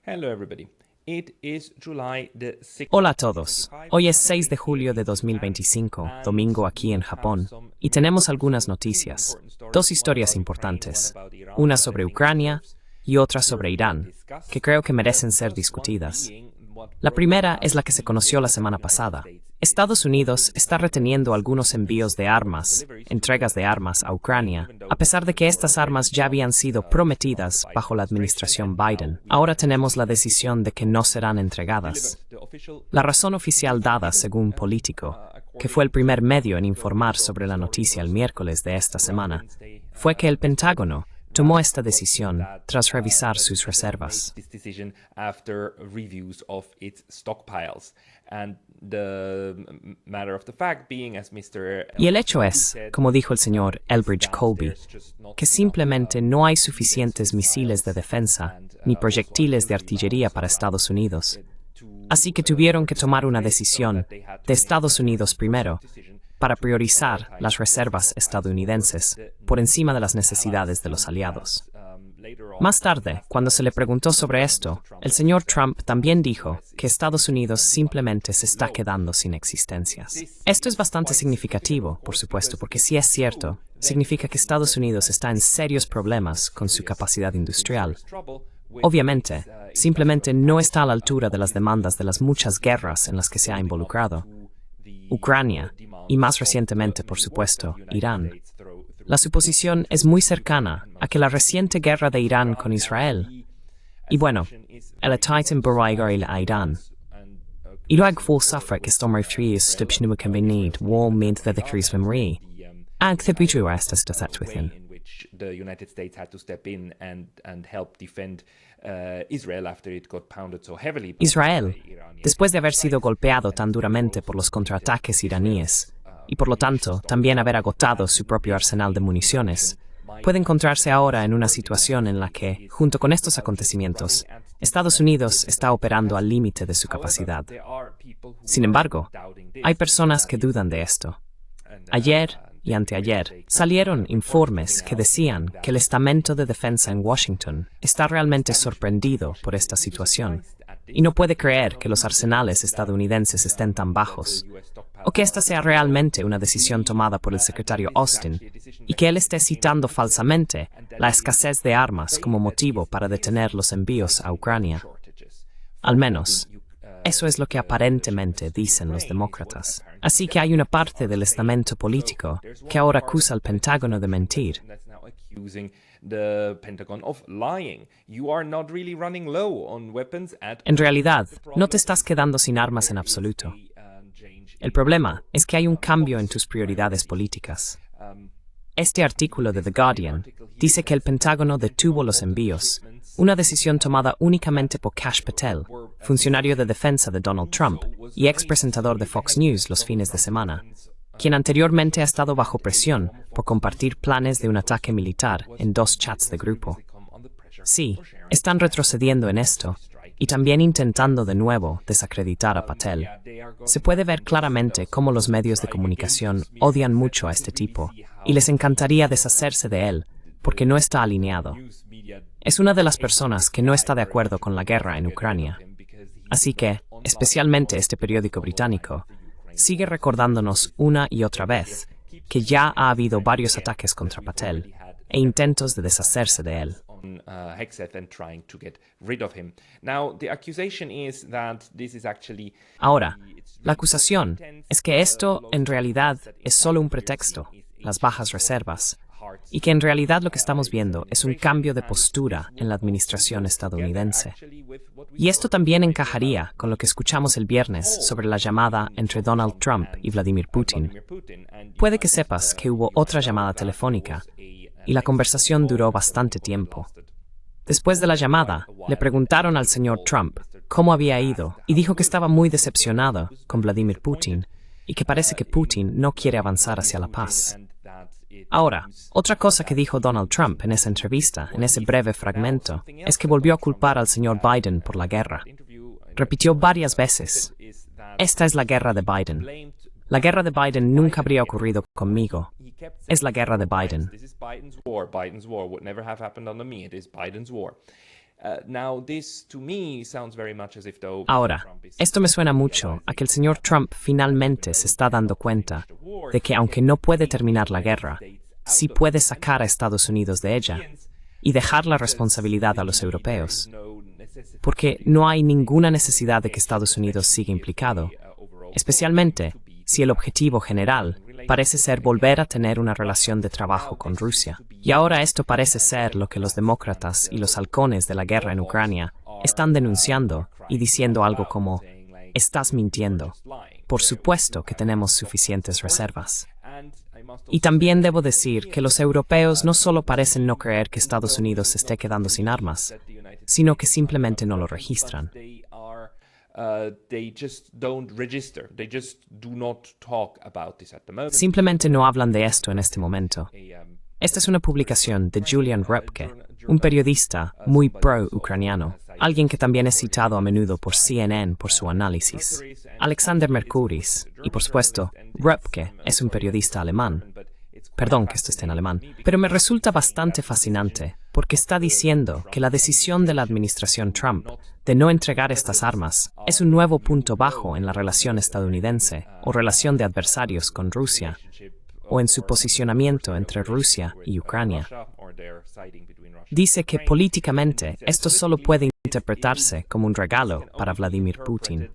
Hello everybody. It is July the 6th. Hola a todos. Hoy es 6 de julio de 2025, domingo aquí en Japón, y tenemos algunas noticias. Dos historias importantes, una sobre Ucrania y otra sobre Irán, que creo que merecen ser discutidas. La primera es la que se conoció la semana pasada. Estados Unidos está reteniendo algunos envíos de armas, entregas de armas a Ucrania, a pesar de que estas armas ya habían sido prometidas bajo la administración Biden. Ahora tenemos la decisión de que no serán entregadas. La razón oficial dada, según Político, que fue el primer medio en informar sobre la noticia el miércoles de esta semana, fue que el Pentágono tomó esta decisión tras revisar sus reservas. Y el hecho es, como dijo el señor Elbridge Colby, que simplemente no hay suficientes misiles de defensa ni proyectiles de artillería para Estados Unidos. Así que tuvieron que tomar una decisión de Estados Unidos primero, para priorizar las reservas estadounidenses por encima de las necesidades de los aliados. Más tarde, cuando se le preguntó sobre esto, el señor Trump también dijo que Estados Unidos simplemente se está quedando sin existencias. Esto es bastante significativo, por supuesto, porque si es cierto, significa que Estados Unidos está en serios problemas con su capacidad industrial. Obviamente, simplemente no está a la altura de las demandas de las muchas guerras en las que se ha involucrado. Ucrania, y más recientemente, por supuesto, Irán. La suposición es muy cercana a que la reciente guerra de Irán con Israel, y bueno, el titan Boraigar a Irán. I luego full suffer que stormar fri stupsnu kan vi need wall made the decrease from re. Ag the bitu estas within. The United States had to step in and help defend Israel after it got pounded so heavily. Israel, después de haber sido golpeado tan duramente por los contraataques iraníes, y por lo tanto también haber agotado su propio arsenal de municiones, puede encontrarse ahora en una situación en la que, junto con estos acontecimientos, Estados Unidos está operando al límite de su capacidad. Sin embargo, hay personas que dudan de esto. Ayer y anteayer salieron informes que decían que el estamento de defensa en Washington está realmente sorprendido por esta situación y no puede creer que los arsenales estadounidenses estén tan bajos, o que esta sea realmente una decisión tomada por el secretario Austin y que él esté citando falsamente la escasez de armas como motivo para detener los envíos a Ucrania. Al menos, eso es lo que aparentemente dicen los demócratas. Así que hay una parte del estamento político que ahora acusa al Pentágono de mentir. En realidad, no te estás quedando sin armas en absoluto. El problema es que hay un cambio en tus prioridades políticas. Este artículo de The Guardian dice que el Pentágono detuvo los envíos, una decisión tomada únicamente por Kash Patel, funcionario de defensa de Donald Trump y ex presentador de Fox News los fines de semana, quien anteriormente ha estado bajo presión por compartir planes de un ataque militar en 2 chats de grupo. Sí, están retrocediendo en esto, y también intentando de nuevo desacreditar a Patel. Se puede ver claramente cómo los medios de comunicación odian mucho a este tipo, y les encantaría deshacerse de él, porque no está alineado. Es una de las personas que no está de acuerdo con la guerra en Ucrania. Así que, especialmente este periódico británico, sigue recordándonos una y otra vez que ya ha habido varios ataques contra Patel e intentos de deshacerse de él. Ahora, la acusación es que esto en realidad es solo un pretexto, las bajas reservas, y que en realidad lo que estamos viendo es un cambio de postura en la administración estadounidense. Y esto también encajaría con lo que escuchamos el viernes sobre la llamada entre Donald Trump y Vladimir Putin. Puede que sepas que hubo otra llamada telefónica, y la conversación duró bastante tiempo. Después de la llamada, le preguntaron al señor Trump cómo había ido y dijo que estaba muy decepcionado con Vladimir Putin y que parece que Putin no quiere avanzar hacia la paz. Ahora, otra cosa que dijo Donald Trump en esa entrevista, en ese breve fragmento, es que volvió a culpar al señor Biden por la guerra. Repitió varias veces: esta es la guerra de Biden. La guerra de Biden nunca habría ocurrido conmigo. Es la guerra de Biden. Ahora, esto me suena mucho a que el señor Trump finalmente se está dando cuenta de que aunque no puede terminar la guerra, sí puede sacar a Estados Unidos de ella y dejar la responsabilidad a los europeos, porque no hay ninguna necesidad de que Estados Unidos siga implicado, especialmente si el objetivo general parece ser volver a tener una relación de trabajo con Rusia. Y ahora esto parece ser lo que los demócratas y los halcones de la guerra en Ucrania están denunciando y diciendo algo como: estás mintiendo. Por supuesto que tenemos suficientes reservas. Y también debo decir que los europeos no solo parecen no creer que Estados Unidos se esté quedando sin armas, sino que simplemente no lo registran. Simplemente no hablan de esto en este momento. Esta es una publicación de Julian Repke, un periodista muy pro-ucraniano, alguien que también es citado a menudo por CNN por su análisis. Alexander Mercuris, y por supuesto, Repke es un periodista alemán. Perdón que esto esté en alemán, pero me resulta bastante fascinante porque está diciendo que la decisión de la administración Trump de no entregar estas armas es un nuevo punto bajo en la relación estadounidense o relación de adversarios con Rusia, o en su posicionamiento entre Rusia y Ucrania. Dice que políticamente esto solo puede interpretarse como un regalo para Vladimir Putin.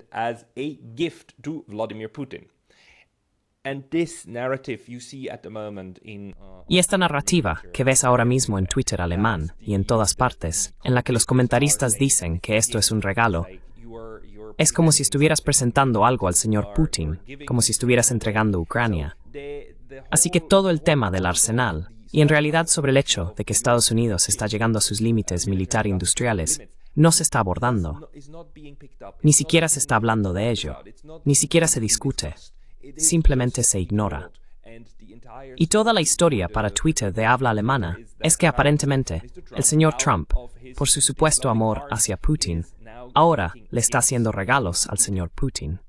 Y esta narrativa que ves ahora mismo en Twitter alemán y en todas partes, en la que los comentaristas dicen que esto es un regalo, es como si estuvieras presentando algo al señor Putin, como si estuvieras entregando Ucrania. Así que todo el tema del arsenal, y en realidad sobre el hecho de que Estados Unidos está llegando a sus límites militar-industriales, no se está abordando. Ni siquiera se está hablando de ello. Ni siquiera se discute. Simplemente se ignora. Y toda la historia para Twitter de habla alemana es que aparentemente el señor Trump, por su supuesto amor hacia Putin, ahora le está haciendo regalos al señor Putin.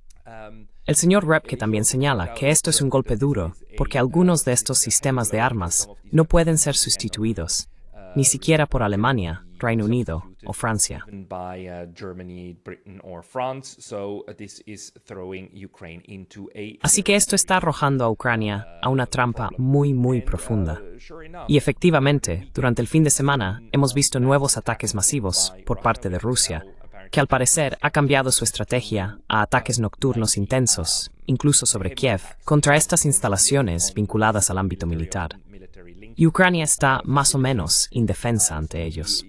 El señor Repke también señala que esto es un golpe duro porque algunos de estos sistemas de armas no pueden ser sustituidos, ni siquiera por Alemania, Reino Unido o Francia. Así que esto está arrojando a Ucrania a una trampa muy profunda. Y efectivamente, durante el fin de semana hemos visto nuevos ataques masivos por parte de Rusia, que al parecer ha cambiado su estrategia a ataques nocturnos intensos, incluso sobre Kiev, contra estas instalaciones vinculadas al ámbito militar. Y Ucrania está más o menos indefensa ante ellos.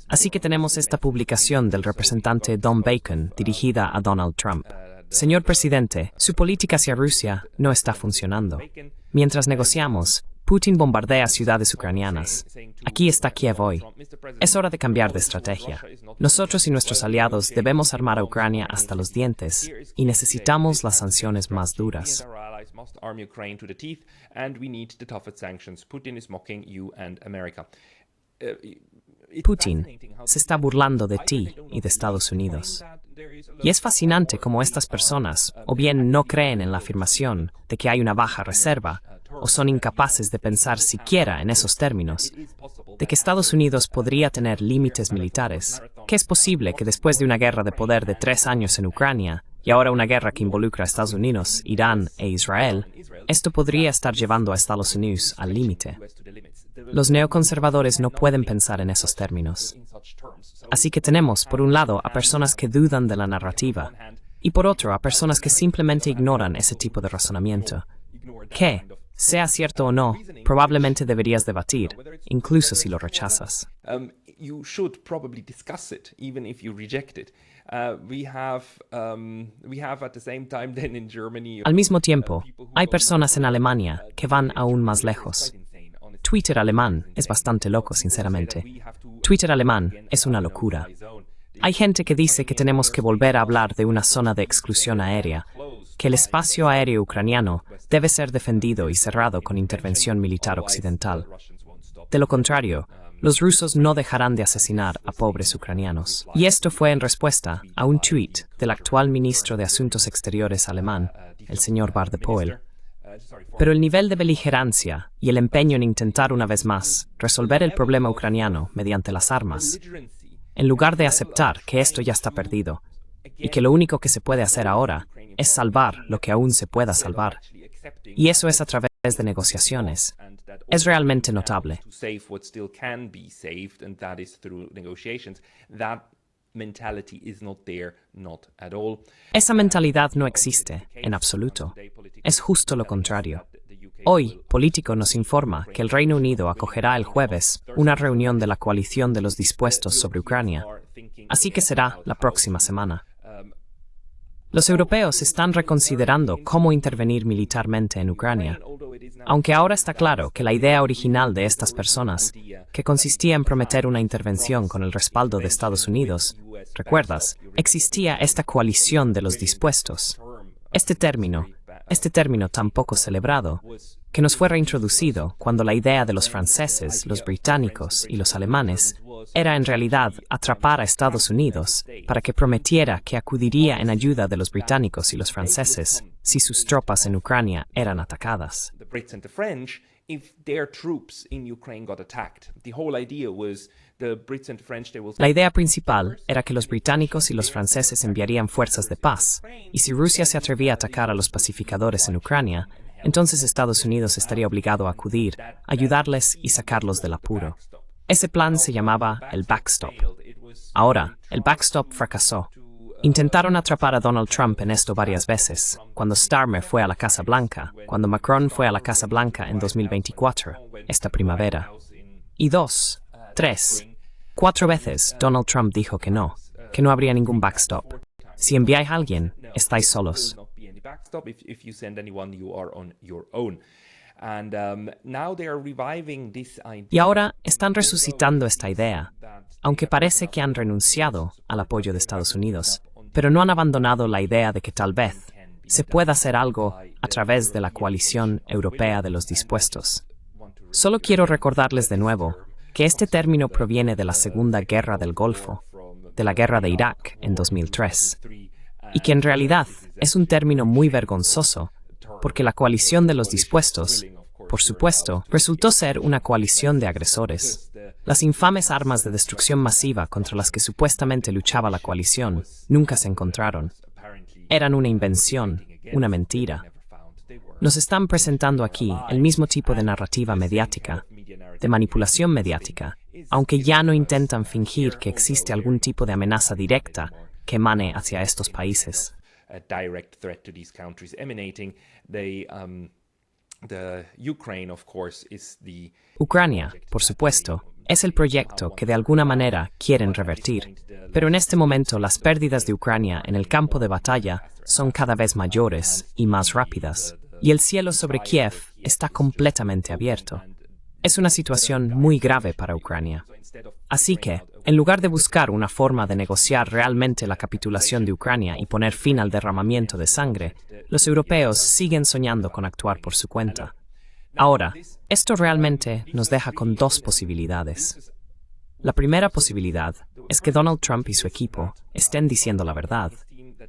Así que tenemos esta publicación del representante Don Bacon dirigida a Donald Trump. Señor presidente, su política hacia Rusia no está funcionando. Mientras negociamos, Putin bombardea ciudades ucranianas. Aquí está Kiev hoy. Es hora de cambiar de estrategia. Nosotros y nuestros aliados debemos armar a Ucrania hasta los dientes y necesitamos las sanciones más duras. Putin se está burlando de ti y de Estados Unidos. Y es fascinante cómo estas personas o bien no creen en la afirmación de que hay una baja reserva, o son incapaces de pensar siquiera en esos términos, de que Estados Unidos podría tener límites militares, que es posible que después de una guerra de poder de 3 años en Ucrania, y ahora una guerra que involucra a Estados Unidos, Irán e Israel, esto podría estar llevando a Estados Unidos al límite. Los neoconservadores no pueden pensar en esos términos. Así que tenemos, por un lado, a personas que dudan de la narrativa, y por otro, a personas que simplemente ignoran ese tipo de razonamiento, que, sea cierto o no, probablemente deberías debatir, incluso si lo rechazas. Al mismo tiempo, hay personas en Alemania que van aún más lejos. Twitter alemán es bastante loco, sinceramente. Twitter alemán es una locura. Hay gente que dice que tenemos que volver a hablar de una zona de exclusión aérea, que el espacio aéreo ucraniano debe ser defendido y cerrado con intervención militar occidental. De lo contrario, los rusos no dejarán de asesinar a pobres ucranianos. Y esto fue en respuesta a un tuit del actual ministro de Asuntos Exteriores alemán, el señor Bardepol. Pero el nivel de beligerancia y el empeño en intentar una vez más resolver el problema ucraniano mediante las armas en lugar de aceptar que esto ya está perdido y que lo único que se puede hacer ahora es salvar lo que aún se pueda salvar. Y eso es a través de negociaciones. Es realmente notable. Esa mentalidad no existe, en absoluto. Es justo lo contrario. Hoy, Político nos informa que el Reino Unido acogerá el jueves una reunión de la coalición de los dispuestos sobre Ucrania. Así que será la próxima semana. Los europeos están reconsiderando cómo intervenir militarmente en Ucrania, aunque ahora está claro que la idea original de estas personas, que consistía en prometer una intervención con el respaldo de Estados Unidos, ¿recuerdas? Existía esta coalición de los dispuestos. Este término tan poco celebrado, que nos fue reintroducido cuando la idea de los franceses, los británicos y los alemanes era en realidad atrapar a Estados Unidos para que prometiera que acudiría en ayuda de los británicos y los franceses si sus tropas en Ucrania eran atacadas. La idea principal era que los británicos y los franceses enviarían fuerzas de paz, y si Rusia se atrevía a atacar a los pacificadores en Ucrania, entonces Estados Unidos estaría obligado a acudir, ayudarles y sacarlos del apuro. Ese plan se llamaba el backstop. Ahora, el backstop fracasó. Intentaron atrapar a Donald Trump en esto varias veces, cuando Starmer fue a la Casa Blanca, cuando Macron fue a la Casa Blanca en 2024, esta primavera. Y 2, 3, 4 veces Donald Trump dijo que no habría ningún backstop. Si enviáis a alguien, estáis solos. Y ahora están resucitando esta idea, aunque parece que han renunciado al apoyo de Estados Unidos, pero no han abandonado la idea de que tal vez se pueda hacer algo a través de la coalición europea de los dispuestos. Solo quiero recordarles de nuevo que este término proviene de la Segunda Guerra del Golfo, de la Guerra de Irak en 2003, y que en realidad es un término muy vergonzoso, porque la coalición de los dispuestos, por supuesto, resultó ser una coalición de agresores. Las infames armas de destrucción masiva contra las que supuestamente luchaba la coalición nunca se encontraron. Eran una invención, una mentira. Nos están presentando aquí el mismo tipo de narrativa mediática, de manipulación mediática, aunque ya no intentan fingir que existe algún tipo de amenaza directa que emane hacia estos países. Ucrania, por supuesto, es el proyecto que de alguna manera quieren revertir, pero en este momento las pérdidas de Ucrania en el campo de batalla son cada vez mayores y más rápidas, y el cielo sobre Kiev está completamente abierto. Es una situación muy grave para Ucrania. Así que, en lugar de buscar una forma de negociar realmente la capitulación de Ucrania y poner fin al derramamiento de sangre, los europeos siguen soñando con actuar por su cuenta. Ahora, esto realmente nos deja con 2 posibilidades. La primera posibilidad es que Donald Trump y su equipo estén diciendo la verdad,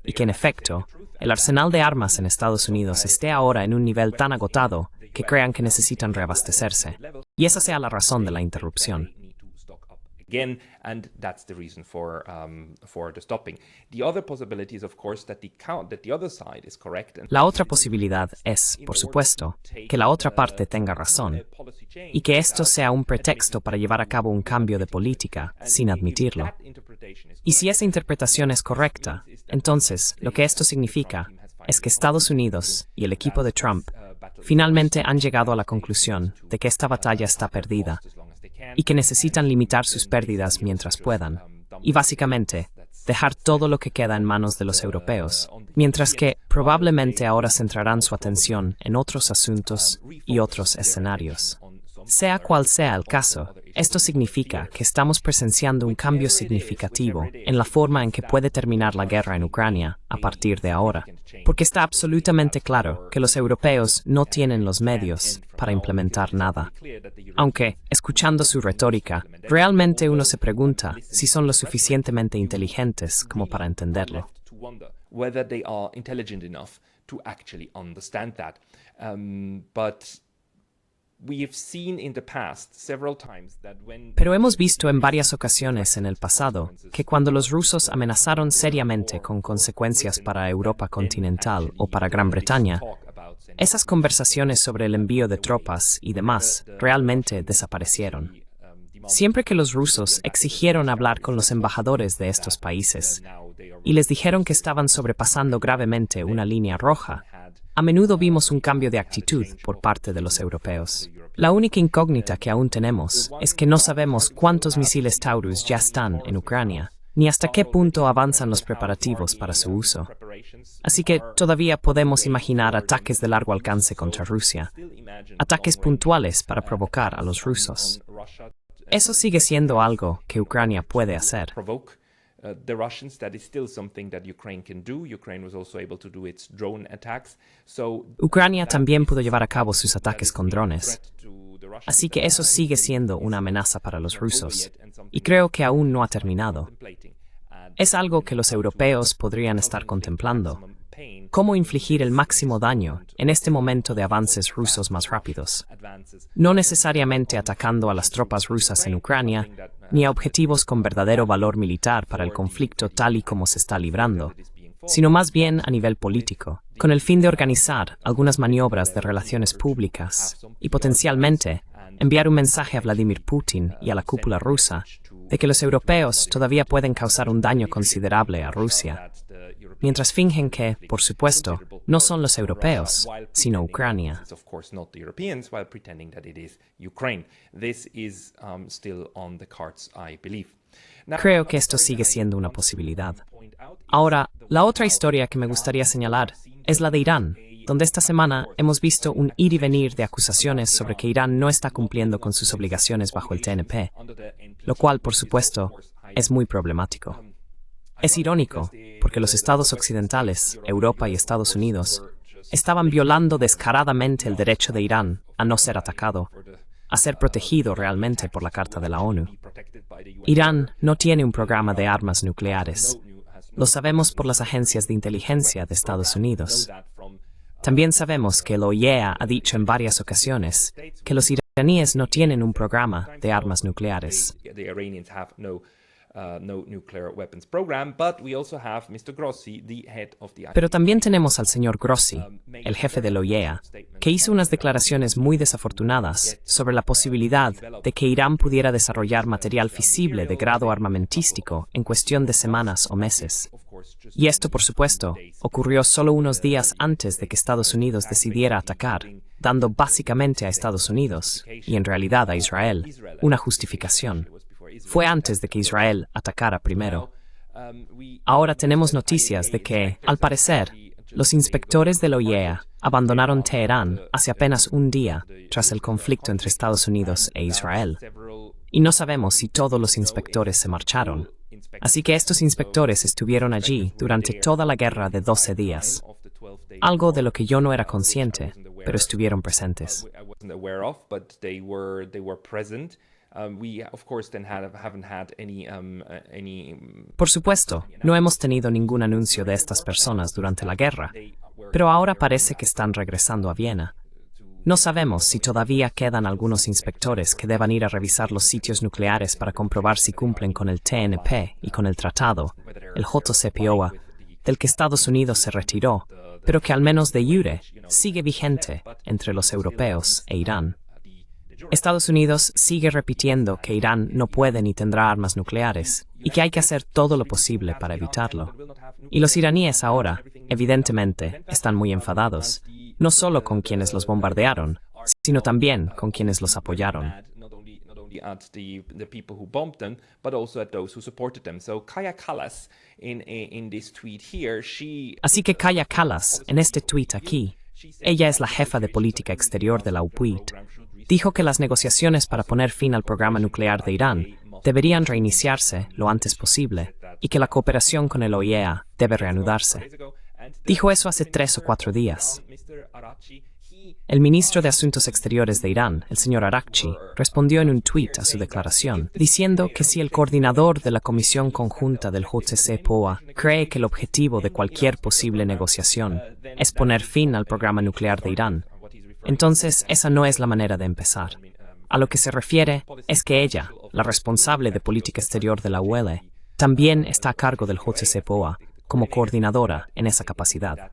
y que en efecto, el arsenal de armas en Estados Unidos esté ahora en un nivel tan agotado que crean que necesitan reabastecerse, y esa sea la razón de la interrupción. And that's the reason for the stopping. The other possibility is, of course, that the other side is correct. La otra posibilidad es, por supuesto, que la otra parte tenga razón y que esto sea un pretexto para llevar a cabo un cambio de política sin admitirlo. Y si esa interpretación es correcta, entonces lo que esto significa es que Estados Unidos y el equipo de Trump finalmente han llegado a la conclusión de que esta batalla está perdida y que necesitan limitar sus pérdidas mientras puedan, y básicamente dejar todo lo que queda en manos de los europeos, mientras que probablemente ahora centrarán su atención en otros asuntos y otros escenarios. Sea cual sea el caso, esto significa que estamos presenciando un cambio significativo en la forma en que puede terminar la guerra en Ucrania a partir de ahora, porque está absolutamente claro que los europeos no tienen los medios para implementar nada. Aunque, escuchando su retórica, realmente uno se pregunta si son lo suficientemente inteligentes como para entenderlo. Pero hemos visto en varias ocasiones en el pasado que cuando los rusos amenazaron seriamente con consecuencias para Europa continental o para Gran Bretaña, esas conversaciones sobre el envío de tropas y demás realmente desaparecieron. Siempre que los rusos exigieron hablar con los embajadores de estos países y les dijeron que estaban sobrepasando gravemente una línea roja, a menudo vimos un cambio de actitud por parte de los europeos. La única incógnita que aún tenemos es que no sabemos cuántos misiles Taurus ya están en Ucrania, ni hasta qué punto avanzan los preparativos para su uso. Así que todavía podemos imaginar ataques de largo alcance contra Rusia, ataques puntuales para provocar a los rusos. Eso sigue siendo algo que Ucrania puede hacer. The Russians, that is still something that Ukraine can do. Ukraine was also able to do its drone attacks. Ucrania también pudo llevar a cabo sus ataques con drones. Así que eso sigue siendo una amenaza para los rusos. Y creo que aún no ha terminado. Es algo que los europeos podrían estar contemplando. ¿Cómo infligir el máximo daño en este momento de avances rusos más rápidos? No necesariamente atacando a las tropas rusas en Ucrania, ni a objetivos con verdadero valor militar para el conflicto tal y como se está librando, sino más bien a nivel político, con el fin de organizar algunas maniobras de relaciones públicas y potencialmente enviar un mensaje a Vladimir Putin y a la cúpula rusa de que los europeos todavía pueden causar un daño considerable a Rusia, mientras fingen que, por supuesto, no son los europeos, sino Ucrania. Creo que esto sigue siendo una posibilidad. Ahora, la otra historia que me gustaría señalar es la de Irán, donde esta semana hemos visto un ir y venir de acusaciones sobre que Irán no está cumpliendo con sus obligaciones bajo el TNP, lo cual, por supuesto, es muy problemático. Es irónico, porque los estados occidentales, Europa y Estados Unidos, estaban violando descaradamente el derecho de Irán a no ser atacado, a ser protegido realmente por la Carta de la ONU. Irán no tiene un programa de armas nucleares. Lo sabemos por las agencias de inteligencia de Estados Unidos. También sabemos que la OIEA ha dicho en varias ocasiones que los iraníes no tienen un programa de armas nucleares. Pero también tenemos al señor Grossi, el jefe de la OIEA, que hizo unas declaraciones muy desafortunadas sobre la posibilidad de que Irán pudiera desarrollar material fisible de grado armamentístico en cuestión de semanas o meses. Y esto, por supuesto, ocurrió solo unos días antes de que Estados Unidos decidiera atacar, dando básicamente a Estados Unidos, y en realidad a Israel, una justificación. Fue antes de que Israel atacara primero. Ahora tenemos noticias de que, al parecer, los inspectores de la OIEA abandonaron Teherán hace apenas un día tras el conflicto entre Estados Unidos e Israel. Y no sabemos si todos los inspectores se marcharon. Así que estos inspectores estuvieron allí durante toda la guerra de 12 días. Algo de lo que yo no era consciente, pero estuvieron presentes. Por supuesto, no hemos tenido ningún anuncio de estas personas durante la guerra, pero ahora parece que están regresando a Viena. No sabemos si todavía quedan algunos inspectores que deban ir a revisar los sitios nucleares para comprobar si cumplen con el TNP y con el tratado, el JCPOA, del que Estados Unidos se retiró, pero que al menos de jure sigue vigente entre los europeos e Irán. Estados Unidos sigue repitiendo que Irán no puede ni tendrá armas nucleares y que hay que hacer todo lo posible para evitarlo. Y los iraníes ahora, evidentemente, están muy enfadados, no solo con quienes los bombardearon, sino también con quienes los apoyaron. Así que Kaja Kallas, en este tuit aquí, ella es la jefa de política exterior de la UPUIT, dijo que las negociaciones para poner fin al programa nuclear de Irán deberían reiniciarse lo antes posible y que la cooperación con el OIEA debe reanudarse. Dijo eso hace 3 o 4 días. El ministro de Asuntos Exteriores de Irán, el señor Arakchi, respondió en un tuit a su declaración, diciendo que si el coordinador de la Comisión Conjunta del JCPOA cree que el objetivo de cualquier posible negociación es poner fin al programa nuclear de Irán, Entonces, esa no es la manera de empezar. A lo que se refiere es que ella, la responsable de política exterior de la UL, también está a cargo del JCPOA como coordinadora en esa capacidad.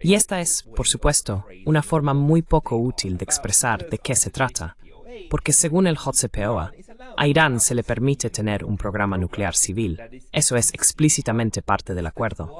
Y esta es, por supuesto, una forma muy poco útil de expresar de qué se trata, porque según el JCPOA, a Irán se le permite tener un programa nuclear civil. Eso es explícitamente parte del acuerdo.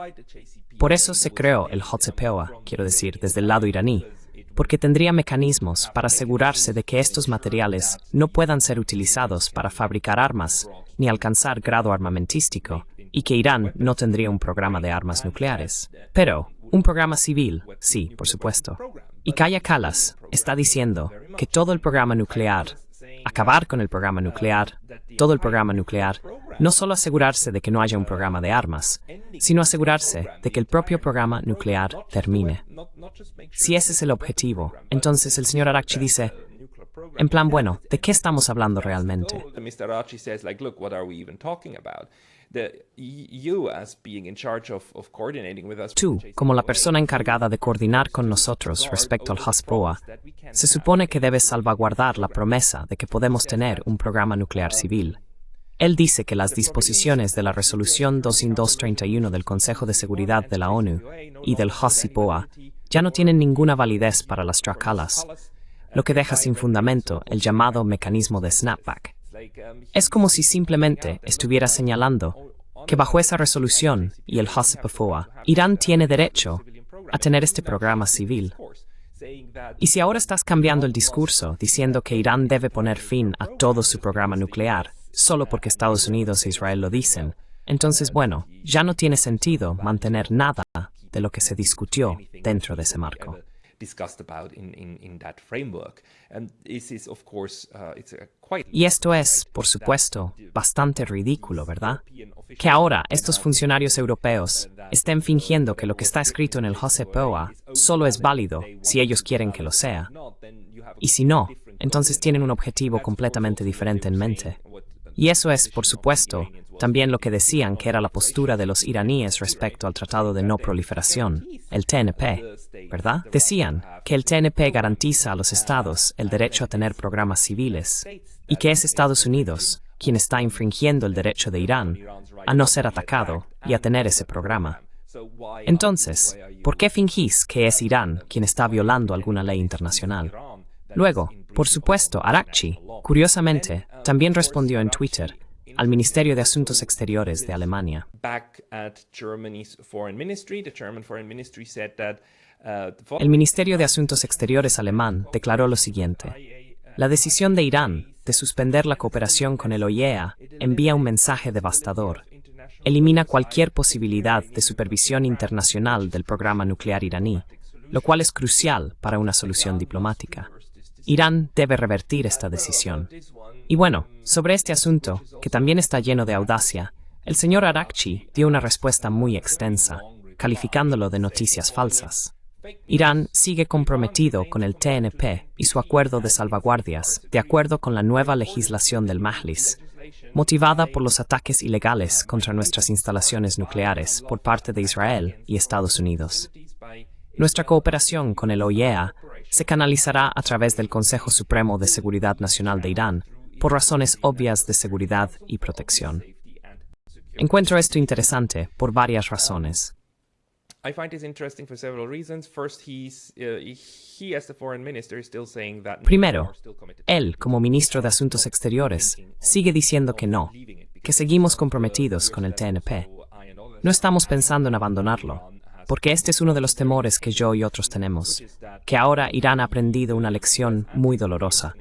Por eso se creó el JCPOA, quiero decir, desde el lado iraní, porque tendría mecanismos para asegurarse de que estos materiales no puedan ser utilizados para fabricar armas ni alcanzar grado armamentístico, y que Irán no tendría un programa de armas nucleares. Pero, un programa civil, sí, por supuesto. Y Kaja Kallas está diciendo que todo el programa nuclear, acabar con el programa nuclear, todo el programa nuclear, no solo asegurarse de que no haya un programa de armas, sino asegurarse de que el propio programa nuclear termine. Si ese es el objetivo, entonces el señor Araghchi dice, en plan, bueno, ¿de qué estamos hablando realmente? Tú, como la persona encargada de coordinar con nosotros respecto al JCPOA, se supone que debes salvaguardar la promesa de que podemos tener un programa nuclear civil. Él dice que las disposiciones de la Resolución 231 del Consejo de Seguridad de la ONU y del JCPOA ya no tienen ninguna validez para las Trakalas, lo que deja sin fundamento el llamado mecanismo de snapback. Es como si simplemente estuviera señalando que bajo esa resolución y el JCPOA, Irán tiene derecho a tener este programa civil. Y si ahora estás cambiando el discurso diciendo que Irán debe poner fin a todo su programa nuclear, solo porque Estados Unidos e Israel lo dicen, entonces, bueno, ya no tiene sentido mantener nada de lo que se discutió dentro de ese marco. Y esto es, por supuesto, bastante ridículo, ¿verdad? Que ahora estos funcionarios europeos estén fingiendo que lo que está escrito en el JCPOA solo es válido si ellos quieren que lo sea. Y si no, entonces tienen un objetivo completamente diferente en mente. Y eso es, por supuesto, también lo que decían que era la postura de los iraníes respecto al Tratado de No Proliferación, el TNP, ¿verdad? Decían que el TNP garantiza a los estados el derecho a tener programas civiles y que es Estados Unidos quien está infringiendo el derecho de Irán a no ser atacado y a tener ese programa. Entonces, ¿por qué fingís que es Irán quien está violando alguna ley internacional? Luego, por supuesto, Araghchi, curiosamente, también respondió en Twitter al Ministerio de Asuntos Exteriores de Alemania. El Ministerio de Asuntos Exteriores alemán declaró lo siguiente: la decisión de Irán de suspender la cooperación con el OIEA envía un mensaje devastador. Elimina cualquier posibilidad de supervisión internacional del programa nuclear iraní, lo cual es crucial para una solución diplomática. Irán debe revertir esta decisión. Y bueno, sobre este asunto, que también está lleno de audacia, el señor Araghchi dio una respuesta muy extensa, calificándolo de noticias falsas. Irán sigue comprometido con el TNP y su acuerdo de salvaguardias, de acuerdo con la nueva legislación del Majlis, motivada por los ataques ilegales contra nuestras instalaciones nucleares por parte de Israel y Estados Unidos. Nuestra cooperación con el OIEA se canalizará a través del Consejo Supremo de Seguridad Nacional de Irán, por razones obvias de seguridad y protección. Encuentro esto interesante por varias razones. Primero, él, como ministro de Asuntos Exteriores, sigue diciendo que no, que seguimos comprometidos con el TNP. No estamos pensando en abandonarlo, porque este es uno de los temores que yo y otros tenemos, que ahora Irán ha aprendido una lección muy dolorosa,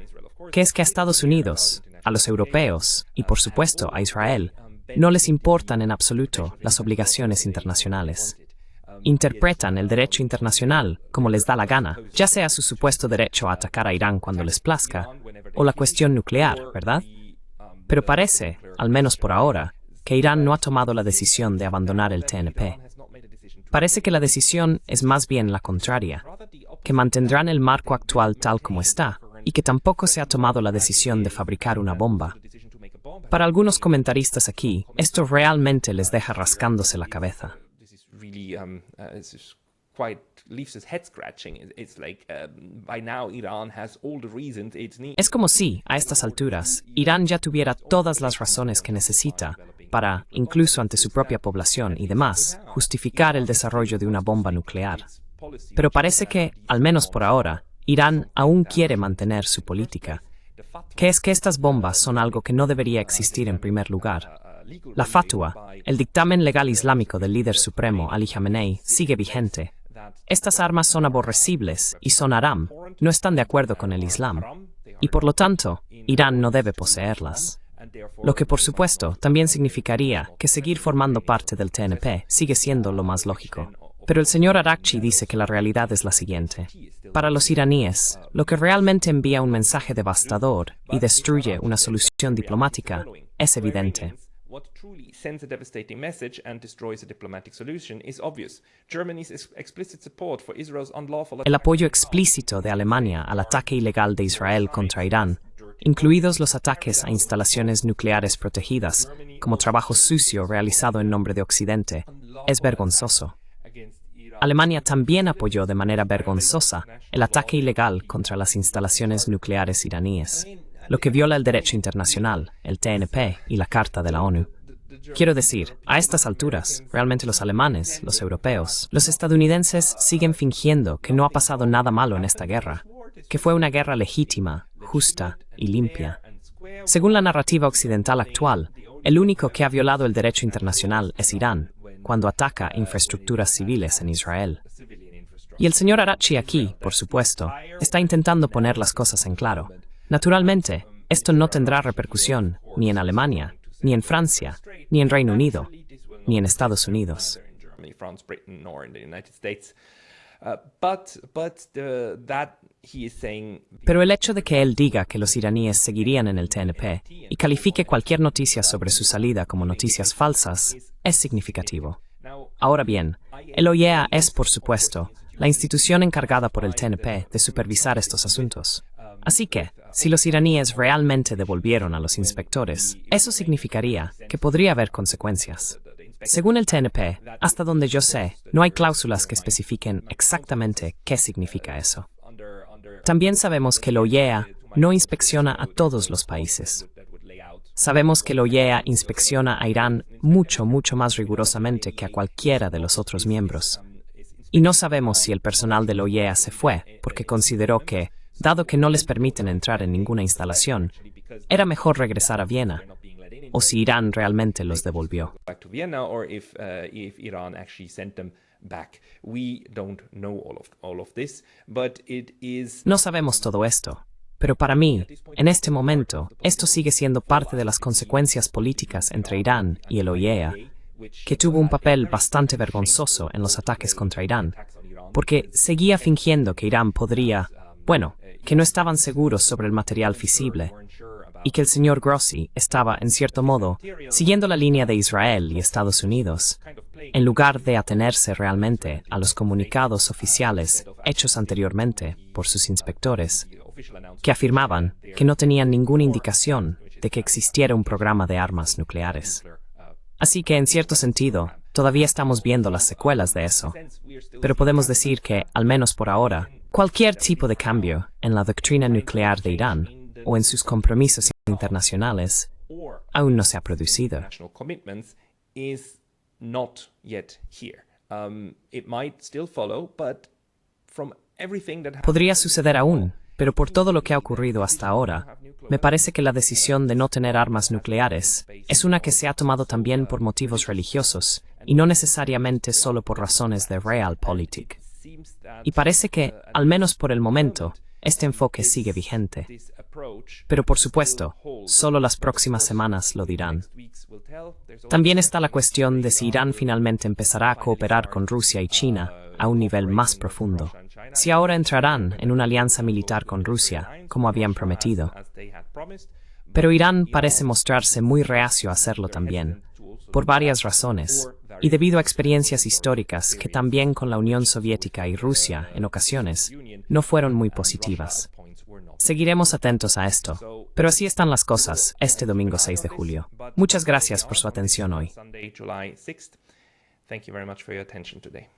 que es que a Estados Unidos, a los europeos y, por supuesto, a Israel, no les importan en absoluto las obligaciones internacionales. Interpretan el derecho internacional como les da la gana, ya sea su supuesto derecho a atacar a Irán cuando les plazca, o la cuestión nuclear, ¿verdad? Pero parece, al menos por ahora, que Irán no ha tomado la decisión de abandonar el TNP. Parece que la decisión es más bien la contraria, que mantendrán el marco actual tal como está, y que tampoco se ha tomado la decisión de fabricar una bomba. Para algunos comentaristas aquí, esto realmente les deja rascándose la cabeza. Es como si, a estas alturas, Irán ya tuviera todas las razones que necesita para, incluso ante su propia población y demás, justificar el desarrollo de una bomba nuclear. Pero parece que, al menos por ahora, Irán aún quiere mantener su política, que es que estas bombas son algo que no debería existir en primer lugar. La fatwa, el dictamen legal islámico del líder supremo Ali Khamenei, sigue vigente. Estas armas son aborrecibles y son haram, no están de acuerdo con el Islam, y por lo tanto, Irán no debe poseerlas. Lo que por supuesto también significaría que seguir formando parte del TNP sigue siendo lo más lógico. Pero el señor Araghchi dice que la realidad es la siguiente. Para los iraníes, lo que realmente envía un mensaje devastador y destruye una solución diplomática es evidente. El apoyo explícito de Alemania al ataque ilegal de Israel contra Irán, incluidos los ataques a instalaciones nucleares protegidas, como trabajo sucio realizado en nombre de Occidente, es vergonzoso. Alemania también apoyó de manera vergonzosa el ataque ilegal contra las instalaciones nucleares iraníes, lo que viola el derecho internacional, el TNP y la Carta de la ONU. Quiero decir, a estas alturas, realmente los alemanes, los europeos, los estadounidenses siguen fingiendo que no ha pasado nada malo en esta guerra, que fue una guerra legítima, justa y limpia. Según la narrativa occidental actual, el único que ha violado el derecho internacional es Irán, cuando ataca infraestructuras civiles en Israel. Y el señor Araghchi aquí, por supuesto, está intentando poner las cosas en claro. Naturalmente, esto no tendrá repercusión ni en Alemania, ni en Francia, ni en Reino Unido, ni en Estados Unidos. Pero el hecho de que él diga que los iraníes seguirían en el TNP y califique cualquier noticia sobre su salida como noticias falsas es significativo. Ahora bien, el OIEA es, por supuesto, la institución encargada por el TNP de supervisar estos asuntos. Así que, si los iraníes realmente devolvieron a los inspectores, eso significaría que podría haber consecuencias. Según el TNP, hasta donde yo sé, no hay cláusulas que especifiquen exactamente qué significa eso. También sabemos que la OIEA no inspecciona a todos los países. Sabemos que la OIEA inspecciona a Irán mucho más rigurosamente que a cualquiera de los otros miembros. Y no sabemos si el personal de la OIEA se fue porque consideró que, dado que no les permiten entrar en ninguna instalación, era mejor regresar a Viena, o si Irán realmente los devolvió. No sabemos todo esto, pero para mí, en este momento, esto sigue siendo parte de las consecuencias políticas entre Irán y el OIEA, que tuvo un papel bastante vergonzoso en los ataques contra Irán, porque seguía fingiendo que Irán podría, que no estaban seguros sobre el material fisible, y que el señor Grossi estaba, en cierto modo, siguiendo la línea de Israel y Estados Unidos, en lugar de atenerse realmente a los comunicados oficiales hechos anteriormente por sus inspectores, que afirmaban que no tenían ninguna indicación de que existiera un programa de armas nucleares. Así que, en cierto sentido, todavía estamos viendo las secuelas de eso, pero podemos decir que, al menos por ahora, cualquier tipo de cambio en la doctrina nuclear de Irán o en sus compromisos internacionales aún no se ha producido. Podría suceder aún, pero por todo lo que ha ocurrido hasta ahora, me parece que la decisión de no tener armas nucleares es una que se ha tomado también por motivos religiosos y no necesariamente solo por razones de realpolitik. Y parece que, al menos por el momento, este enfoque sigue vigente. Pero por supuesto, solo las próximas semanas lo dirán. También está la cuestión de si Irán finalmente empezará a cooperar con Rusia y China a un nivel más profundo. Si ahora entrarán en una alianza militar con Rusia, como habían prometido. Pero Irán parece mostrarse muy reacio a hacerlo también, por varias razones, y debido a experiencias históricas que también con la Unión Soviética y Rusia, en ocasiones, no fueron muy positivas. Seguiremos atentos a esto, Pero así están las cosas este domingo 6 de julio. Muchas gracias por su atención hoy. Sunday, July 6th. Thank you very much for your attention today.